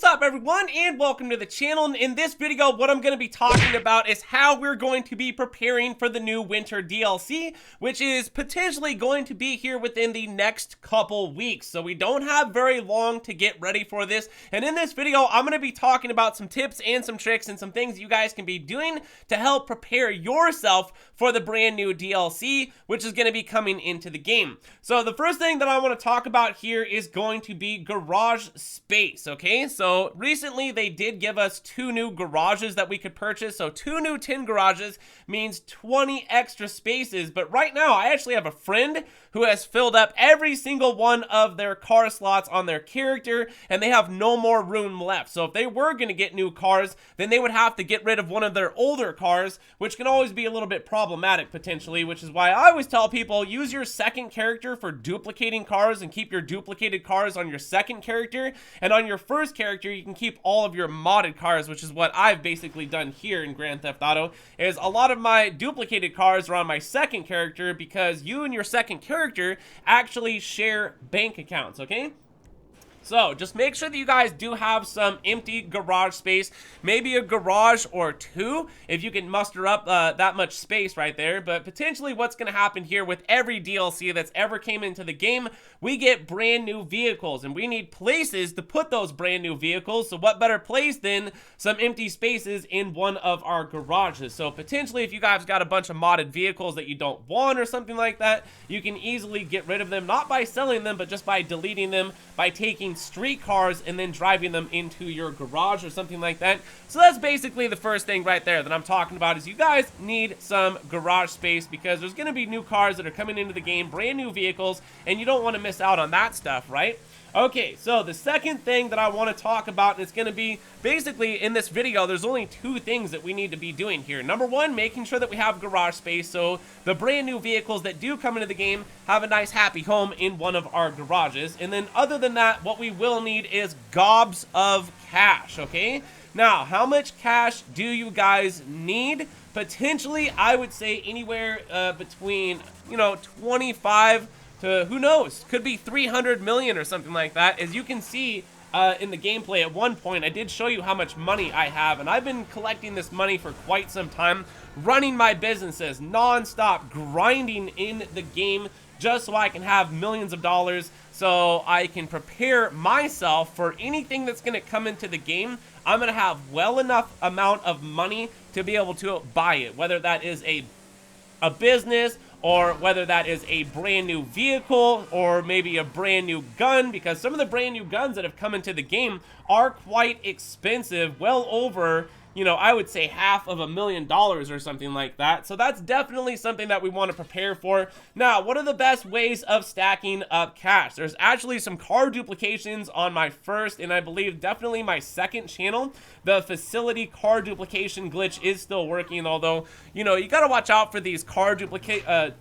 up, everyone, and welcome to the channel. In this video, what I'm going to be talking about is how we're going to be preparing for the new winter DLC, which is potentially going to be here within the next couple weeks. So we don't have very long to get ready for this. And in this video, I'm going to be talking about some tips and some tricks and some things you guys can be doing to help prepare yourself for the brand new DLC, which is going to be coming into the game. So the first thing that I want to talk about here is going to be garage space, okay? So recently they did give us 2 new garages that we could purchase. So 2 new 10 garages means 20 extra spaces. But right now I actually have a friend who has filled up every single one of their car slots on their character, and they have no more room left. So if they were going to get new cars, then they would have to get rid of one of their older cars, which can always be a little bit problematic potentially, which is why I always tell people use your second character for duplicating cars and keep your duplicated cars on your second character, and on your first character you can keep all of your modded cars, which is what I've basically done here in Grand Theft Auto. Is a lot of my duplicated cars are on my second character because you and your second character actually share bank accounts, okay? So just make sure that you guys do have some empty garage space, maybe a garage or 2 if you can muster up that much space right there. But potentially what's going to happen here with every DLC that's ever came into the game, we get brand new vehicles and we need places to put those brand new vehicles. So what better place than some empty spaces in one of our garages? So potentially if you guys got a bunch of modded vehicles that you don't want or something like that, you can easily get rid of them, not by selling them, but just by deleting them, by taking street cars and then driving them into your garage or something like that. So that's basically the first thing right there that I'm talking about, is you guys need some garage space because there's going to be new cars that are coming into the game, brand new vehicles, and you don't want to miss out on that stuff, right? Okay, so the second thing that I want to talk about, and it's going to be basically in this video, there's only 2 things that we need to be doing here. Number 1, making sure that we have garage space so the brand new vehicles that do come into the game have a nice happy home in one of our garages. And then other than that, what we will need is gobs of cash, okay? Now, how much cash do you guys need? Potentially, I would say anywhere between, 25 to, who knows, could be 300 million or something like that. As you can see in the gameplay at one point, I did show you how much money I have, and I've been collecting this money for quite some time, running my businesses non-stop, grinding in the game just so I can have millions of dollars, so I can prepare myself for anything that's going to come into the game. I'm going to have well enough amount of money to be able to buy it, whether that is a business, or whether that is a brand new vehicle, or maybe a brand new gun, because some of the brand new guns that have come into the game are quite expensive, well over, I would say $500,000 or something like that. So that's definitely something that we want to prepare for. Now, what are the best ways of stacking up cash? There's actually some car duplications on my first, and I believe definitely my second channel. The facility car duplication glitch is still working, although, you got to watch out for these car duplication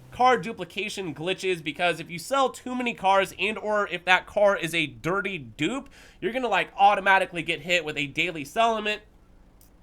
glitches, because if you sell too many cars, and or if that car is a dirty dupe, you're going to automatically get hit with a daily sell limit,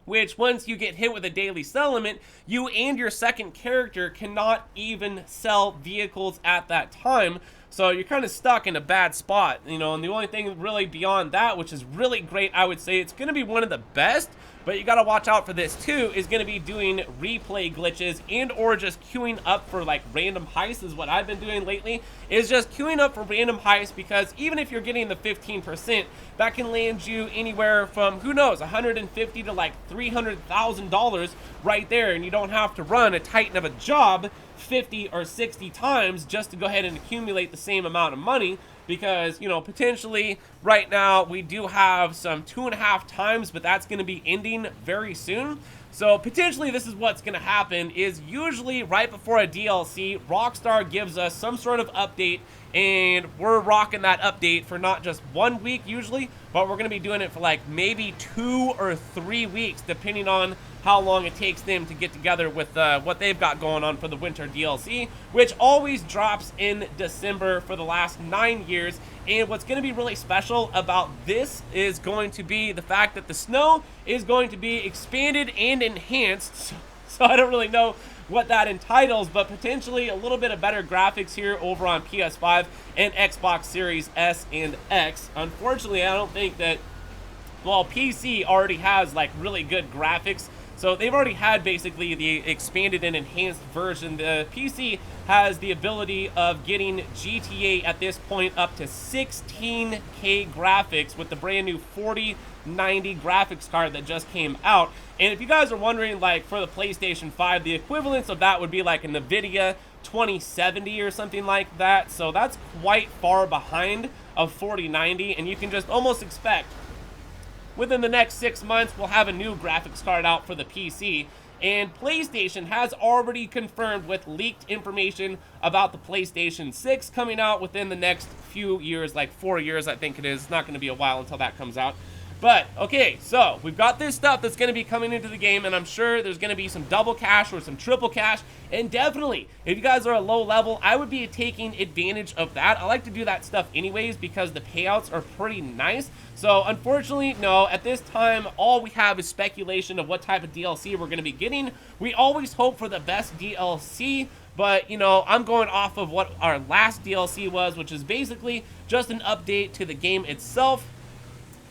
which once you get hit with a daily sell limit, you and your second character cannot even sell vehicles at that time. So you're kind of stuck in a bad spot, and the only thing really beyond that, which is really great, I would say it's going to be one of the best, but you got to watch out for this too, is going to be doing replay glitches and or just queuing up for random heists is what I've been doing lately, is just queuing up for random heists, because even if you're getting the 15%, that can land you anywhere from, who knows, $150 to $300,000 right there, and you don't have to run a titan of a job 50 or 60 times just to go ahead and accumulate the same amount of money, because potentially right now we do have some 2.5 times, but that's going to be ending very soon. So potentially this is what's going to happen, is usually right before a DLC, Rockstar gives us some sort of update, and we're rocking that update for not just 1 week usually, but we're going to be doing it for maybe 2 or 3 weeks, depending on how long it takes them to get together with what they've got going on for the winter DLC, which always drops in December for the last 9 years. And what's going to be really special about this is going to be the fact that the snow is going to be expanded and enhanced. So I don't really know what that entitles, but potentially a little bit of better graphics here over on PS5 and Xbox Series S and X. Unfortunately, I don't think that well, PC already has like really good graphics. So they've already had basically the expanded and enhanced version. The PC has the ability of getting GTA at this point up to 16K graphics with the brand new 4090 graphics card that just came out. And if you guys are wondering, like for the PlayStation 5, the equivalence of that would be like a NVIDIA 2070 or something like that. So that's quite far behind of 4090, and you can just almost expect within the next 6 months, we'll have a new graphics card out for the PC. And PlayStation has already confirmed with leaked information about the PlayStation 6 coming out within the next few years, like 4 years, I think it is. It's not going to be a while until that comes out. But, okay, so we've got this stuff that's going to be coming into the game, and I'm sure there's going to be some double cash or some triple cash. And definitely, if you guys are a low level, I would be taking advantage of that. I like to do that stuff anyways because the payouts are pretty nice. So, unfortunately, no, at this time, all we have is speculation of what type of DLC we're going to be getting. We always hope for the best DLC, but, you know, I'm going off of what our last DLC was, which is basically just an update to the game itself.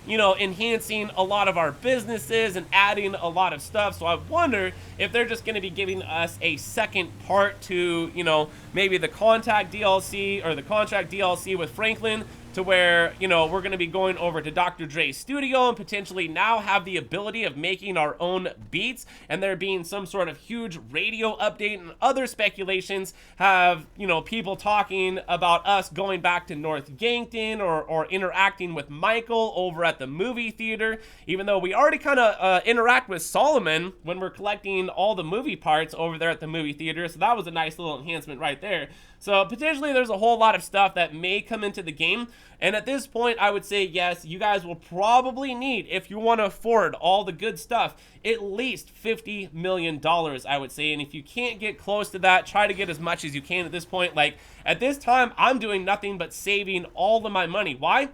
You know, enhancing a lot of our businesses and adding a lot of stuff. So I wonder if they're just going to be giving us a second part to, you know, maybe the Contact DLC or the Contract DLC with Franklin, to where, you know, we're going to be going over to Dr. Dre's studio and potentially now have the ability of making our own beats, and there being some sort of huge radio update. And other speculations have, you know, people talking about us going back to North Yankton or interacting with Michael over at the movie theater, even though we already kind of interact with Solomon when we're collecting all the movie parts over there at the movie theater. So that was a nice little enhancement right there. So potentially there's a whole lot of stuff that may come into the game. And at this point, I would say, yes, you guys will probably need, if you want to afford all the good stuff, at least $50 million, I would say. And if you can't get close to that, try to get as much as you can at this point. Like, at this time, I'm doing nothing but saving all of my money. Why?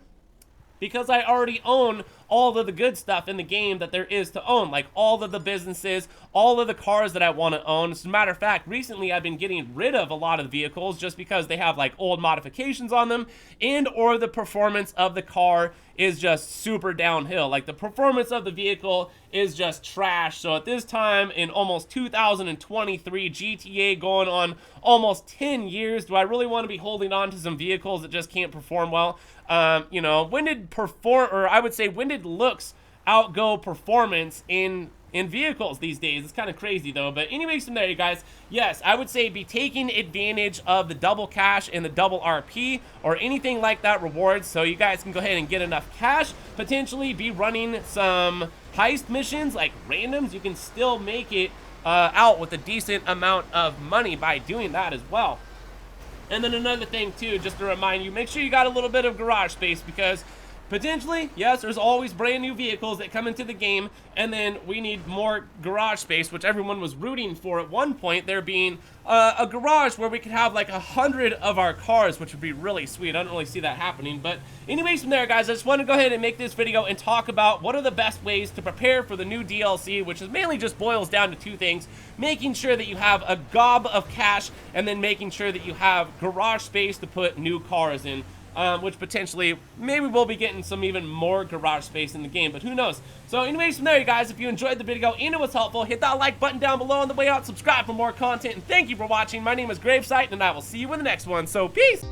Because I already own all of the good stuff in the game that there is to own, like all of the businesses, all of the cars that I want to own. As a matter of fact, recently I've been getting rid of a lot of the vehicles just because they have like old modifications on them, and or the performance of the car is just super downhill. Like the performance of the vehicle is just trash. So at this time in almost 2023, GTA going on almost 10 years, do I really want to be holding on to some vehicles that just can't perform well? You know, when did looks outgo performance in vehicles these days? It's kind of crazy though. But anyways, from there, you guys, yes, I would say be taking advantage of the double cash and the double RP or anything like that rewards, so you guys can go ahead and get enough cash, potentially be running some heist missions like randoms. You can still make it out with a decent amount of money by doing that as well. And then another thing too, just to remind you, make sure you got a little bit of garage space, because potentially, yes, there's always brand new vehicles that come into the game, and then we need more garage space, which everyone was rooting for at one point, there being a garage where we could have like 100 of our cars, which would be really sweet. I don't really see that happening. But anyways, from there, guys, I just want to go ahead and make this video and talk about what are the best ways to prepare for the new DLC, which is mainly just boils down to two things: making sure that you have a gob of cash, and then making sure that you have garage space to put new cars in. Which potentially, maybe we'll be getting some even more garage space in the game, but who knows. So anyways, from there, you guys, if you enjoyed the video and it was helpful, hit that like button down below on the way out, subscribe for more content, and thank you for watching. My name is GRAVESIGHT, and I will see you in the next one, so peace!